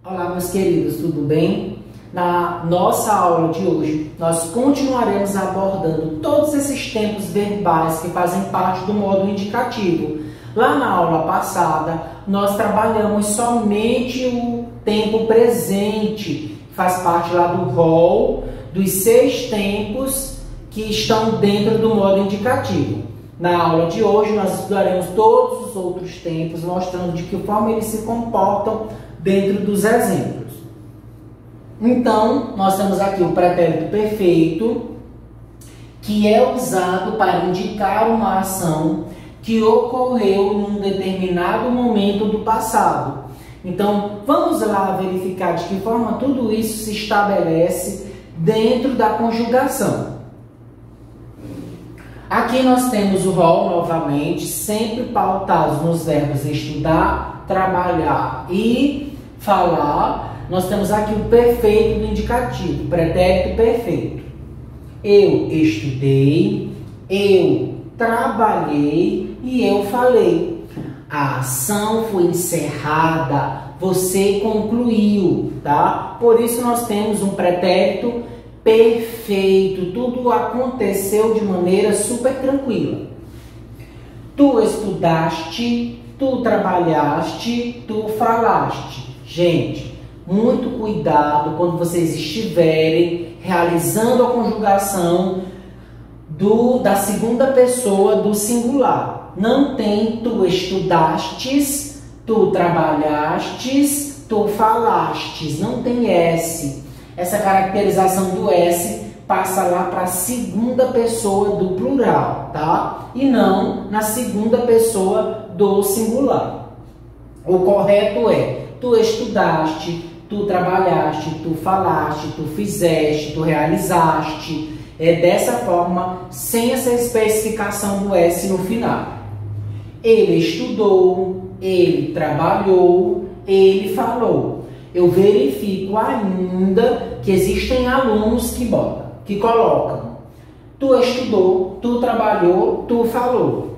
Olá, meus queridos, tudo bem? Na nossa aula de hoje, nós continuaremos abordando todos esses tempos verbais que fazem parte do modo indicativo. Lá na aula passada, nós trabalhamos somente o tempo presente, que faz parte lá do rol dos 6 tempos que estão dentro do modo indicativo. Na aula de hoje, nós estudaremos todos os outros tempos, mostrando de que forma eles se comportam dentro dos exemplos. Então, nós temos aqui o pretérito perfeito, que é usado para indicar uma ação que ocorreu num determinado momento do passado. Então, vamos lá verificar de que forma tudo isso se estabelece dentro da conjugação. Aqui nós temos o rol novamente, sempre pautados nos verbos estudar, trabalhar e falar. Nós temos aqui o perfeito do indicativo, pretérito perfeito. Eu estudei, eu trabalhei e eu falei. A ação foi encerrada, você concluiu, tá? Por isso nós temos um pretérito perfeito, tudo aconteceu de maneira super tranquila. Tu estudaste, tu trabalhaste, tu falaste. Gente, muito cuidado quando vocês estiverem realizando a conjugação da segunda pessoa do singular. Não tem tu estudastes, tu trabalhastes, tu falastes. Não tem S. Essa caracterização do S passa lá para a segunda pessoa do plural, tá? E não na segunda pessoa do singular. O correto é tu estudaste, tu trabalhaste, tu falaste, tu fizeste, tu realizaste. É dessa forma, sem essa especificação do S no final. Ele estudou, ele trabalhou, ele falou. Eu verifico ainda que existem alunos que colocam tu estudou, tu trabalhou, tu falou.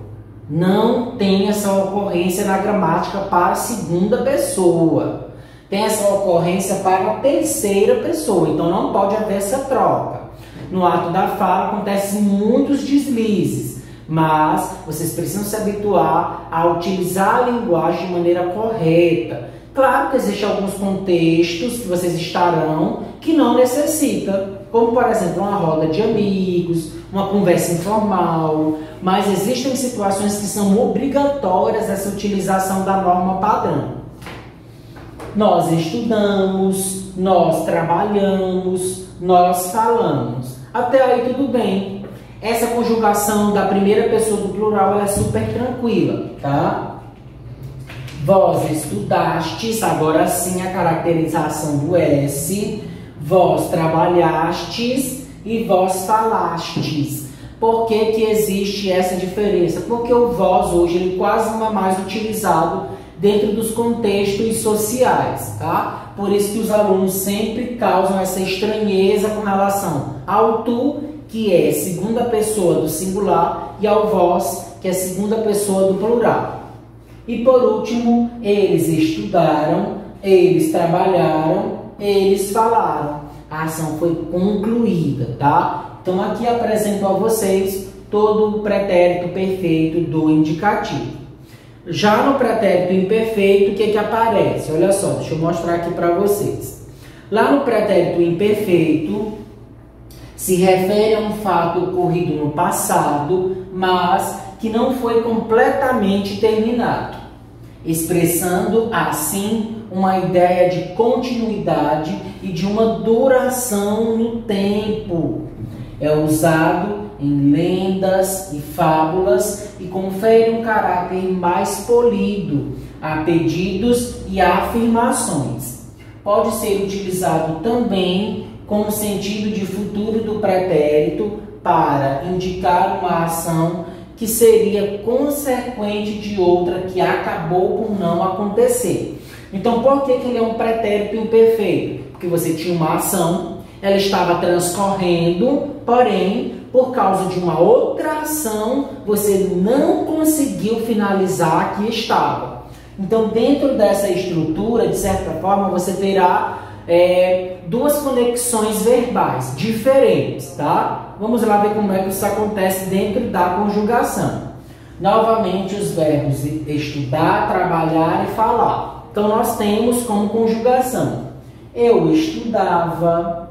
Não tem essa ocorrência na gramática para a segunda pessoa. Tem essa ocorrência para a terceira pessoa. Então não pode haver essa troca. No ato da fala acontecem muitos deslizes, mas vocês precisam se habituar a utilizar a linguagem de maneira correta. Claro que existem alguns contextos que vocês estarão que não necessita, como por exemplo uma roda de amigos, uma conversa informal, mas existem situações que são obrigatórias essa utilização da norma padrão. Nós estudamos, nós trabalhamos, nós falamos. Até aí tudo bem. Essa conjugação da primeira pessoa do plural ela é super tranquila, tá? Vós estudastes, agora sim a caracterização do S. Vós trabalhastes e vós falastes. Por que que existe essa diferença? Porque o vós hoje ele quase não é mais utilizado dentro dos contextos sociais, tá? Por isso que os alunos sempre causam essa estranheza com relação ao tu, que é segunda pessoa do singular, e ao vós, que é segunda pessoa do plural. E por último, eles estudaram, eles trabalharam, eles falaram. A ação foi concluída, tá? Então aqui apresento a vocês todo o pretérito perfeito do indicativo. Já no pretérito imperfeito, o que que aparece? Olha só, deixa eu mostrar aqui para vocês. Lá no pretérito imperfeito, se refere a um fato ocorrido no passado, mas que não foi completamente terminado, expressando assim uma ideia de continuidade e de uma duração no tempo. É usado em lendas e fábulas e confere um caráter mais polido a pedidos e afirmações. Pode ser utilizado também com o sentido de futuro do pretérito para indicar uma ação que seria consequente de outra que acabou por não acontecer. Então, por que ele é um pretérito imperfeito? Porque você tinha uma ação, ela estava transcorrendo, porém, por causa de uma outra ação, você não conseguiu finalizar a que estava. Então, dentro dessa estrutura, de certa forma, você terá duas conexões verbais diferentes, tá? Vamos lá ver como é que isso acontece dentro da conjugação. Novamente, os verbos estudar, trabalhar e falar. Então, nós temos como conjugação: eu estudava,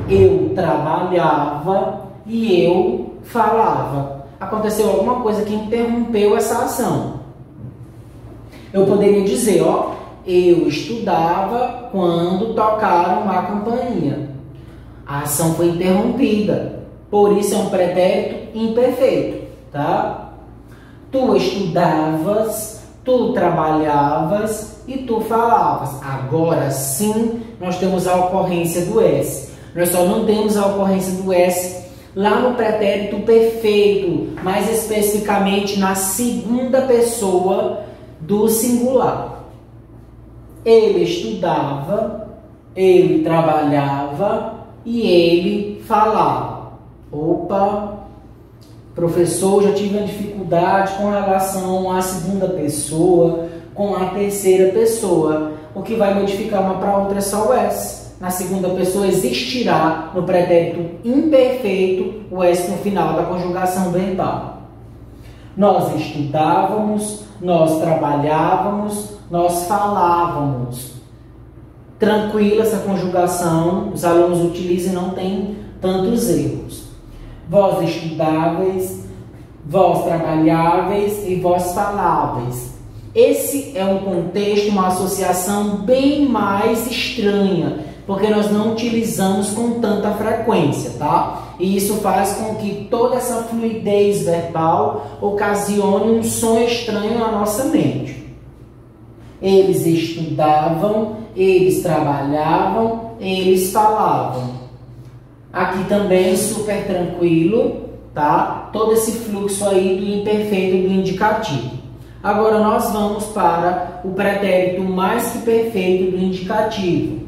eu trabalhava e eu falava. Aconteceu alguma coisa que interrompeu essa ação. Eu poderia dizer, ó, eu estudava quando tocaram a campainha. A ação foi interrompida. Por isso é um pretérito imperfeito, tá? Tu estudavas, tu trabalhavas e tu falavas. Agora sim, nós temos a ocorrência do S. Nós só não temos a ocorrência do S lá no pretérito perfeito, mais especificamente na segunda pessoa do singular. Ele estudava, ele trabalhava e ele falava. Opa, professor, já tive uma dificuldade com relação à segunda pessoa, com a terceira pessoa. O que vai modificar uma para outra é só o S. Na segunda pessoa existirá no pretérito imperfeito o S no final da conjugação verbal. Nós estudávamos, nós trabalhávamos, nós falávamos. Tranquila essa conjugação, os alunos utilizam e não tem tantos erros. Vós estudáveis, vós trabalháveis e vós faláveis. Esse é um contexto, uma associação bem mais estranha, porque nós não utilizamos com tanta frequência, tá? E isso faz com que toda essa fluidez verbal ocasione um som estranho na nossa mente. Eles estudavam, eles trabalhavam, eles falavam. Aqui também super tranquilo, tá? Todo esse fluxo aí do imperfeito e do indicativo. Agora nós vamos para o pretérito mais que perfeito do indicativo.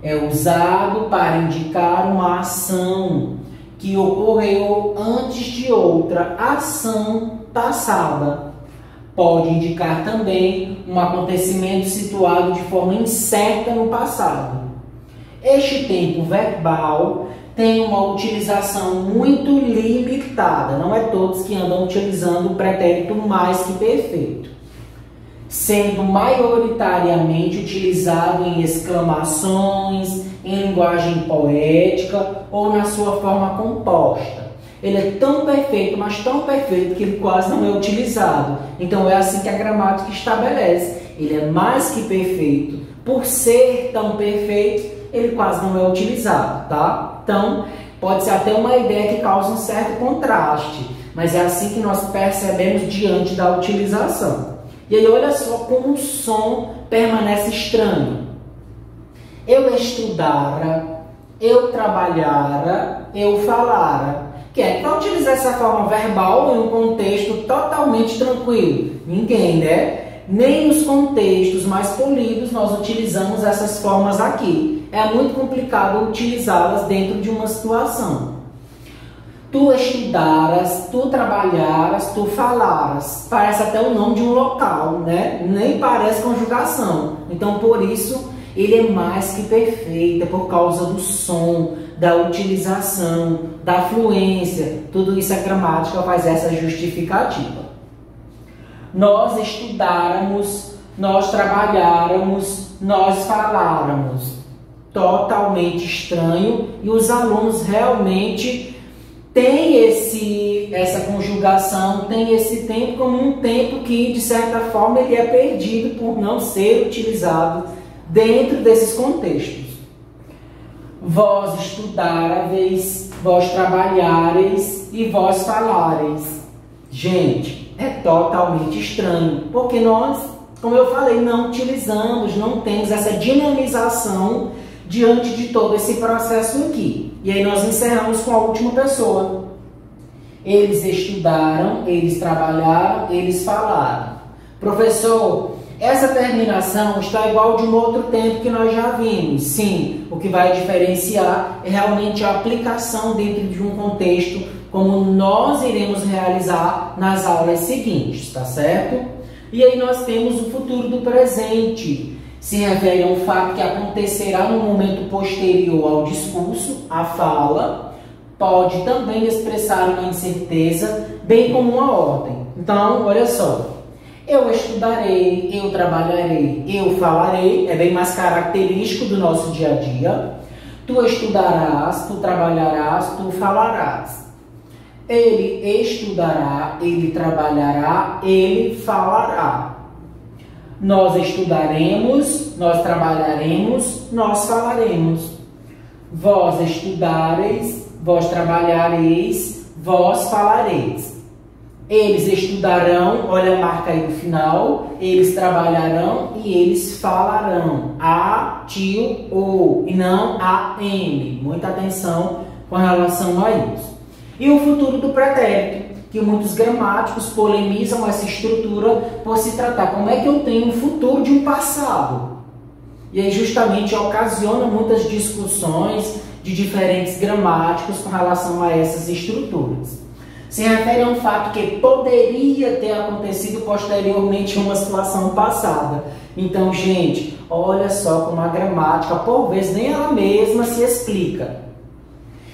É usado para indicar uma ação que ocorreu antes de outra ação passada. Pode indicar também um acontecimento situado de forma incerta no passado. Este tempo verbal tem uma utilização muito limitada. Não é todos que andam utilizando o pretérito mais que perfeito, sendo maioritariamente utilizado em exclamações, em linguagem poética ou na sua forma composta. Ele é tão perfeito, mas tão perfeito que ele quase não é utilizado. Então é assim que a gramática estabelece. Ele é mais que perfeito. Por ser tão perfeito, ele quase não é utilizado, tá? Então, pode ser até uma ideia que causa um certo contraste, mas é assim que nós percebemos diante da utilização. E aí, olha só como o som permanece estranho. Eu estudara, eu trabalhara, eu falara. Que é para utilizar essa forma verbal em um contexto totalmente tranquilo. Ninguém, né? Nem nos contextos mais polidos nós utilizamos essas formas aqui. É muito complicado utilizá-las dentro de uma situação. Tu estudaras, tu trabalharas, tu falaras. Parece até o nome de um local, né? Nem parece conjugação. Então, por isso, ele é mais que perfeito, é por causa do som, da utilização, da fluência. Tudo isso a gramática faz essa justificativa. Nós estudáramos, nós trabalháramos, nós faláramos. Totalmente estranho, e os alunos realmente têm essa conjugação, têm esse tempo como um tempo que, de certa forma, ele é perdido por não ser utilizado dentro desses contextos. Vós estudáveis, vós trabalhareis e vós falareis. Gente, é totalmente estranho, porque nós, como eu falei, não utilizamos, não temos essa dinamização diante de todo esse processo aqui. E aí nós encerramos com a última pessoa. Eles estudaram, eles trabalharam, eles falaram. Professor, essa terminação está igual de um outro tempo que nós já vimos. Sim, o que vai diferenciar é realmente a aplicação dentro de um contexto como nós iremos realizar nas aulas seguintes, tá certo? E aí nós temos o futuro do presente. Se refere a um fato que acontecerá no momento posterior ao discurso, à fala. Pode também expressar uma incerteza, bem como uma ordem. Então, olha só. Eu estudarei, eu trabalharei, eu falarei. É bem mais característico do nosso dia a dia. Tu estudarás, tu trabalharás, tu falarás. Ele estudará, ele trabalhará, ele falará. Nós estudaremos, nós trabalharemos, nós falaremos. Vós estudareis, vós trabalhareis, vós falareis. Eles estudarão, olha a marca aí no final, eles trabalharão e eles falarão. A, tio, o, e não a, m. Muita atenção com relação a isso. E o futuro do pretérito, que muitos gramáticos polemizam essa estrutura por se tratar como é que eu tenho um futuro de um passado. E aí justamente ocasiona muitas discussões de diferentes gramáticos com relação a essas estruturas. Se refere a um fato que poderia ter acontecido posteriormente em uma situação passada. Então, gente, olha só como a gramática, por vezes, nem ela mesma se explica.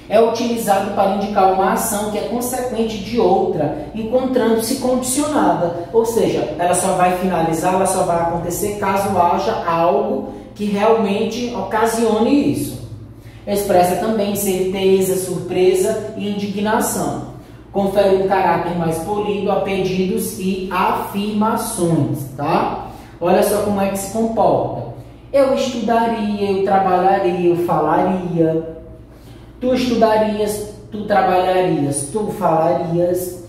É utilizado para indicar uma ação que é consequente de outra, encontrando-se condicionada. Ou seja, ela só vai finalizar, ela só vai acontecer caso haja algo que realmente ocasione isso. Expressa também certeza, surpresa e indignação. Confere um caráter mais polido a pedidos e afirmações, tá? Olha só como é que se comporta. Eu estudaria, eu trabalharia, eu falaria. Tu estudarias, tu trabalharias, tu falarias.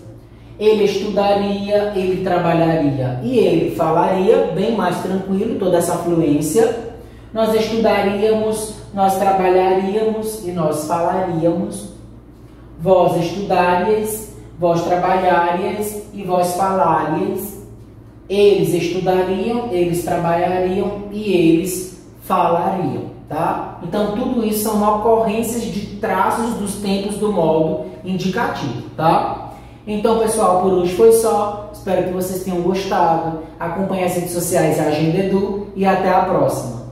Ele estudaria, ele trabalharia e ele falaria, bem mais tranquilo, toda essa fluência. Nós estudaríamos, nós trabalharíamos e nós falaríamos. Vós estudaríeis, vós trabalharíeis e vós falaríeis. Eles estudariam, eles trabalhariam e eles falariam, tá? Então, tudo isso são ocorrências de traços dos tempos do modo indicativo, tá? Então, pessoal, por hoje foi só. Espero que vocês tenham gostado. Acompanhe as redes sociais Agenda Edu e até a próxima.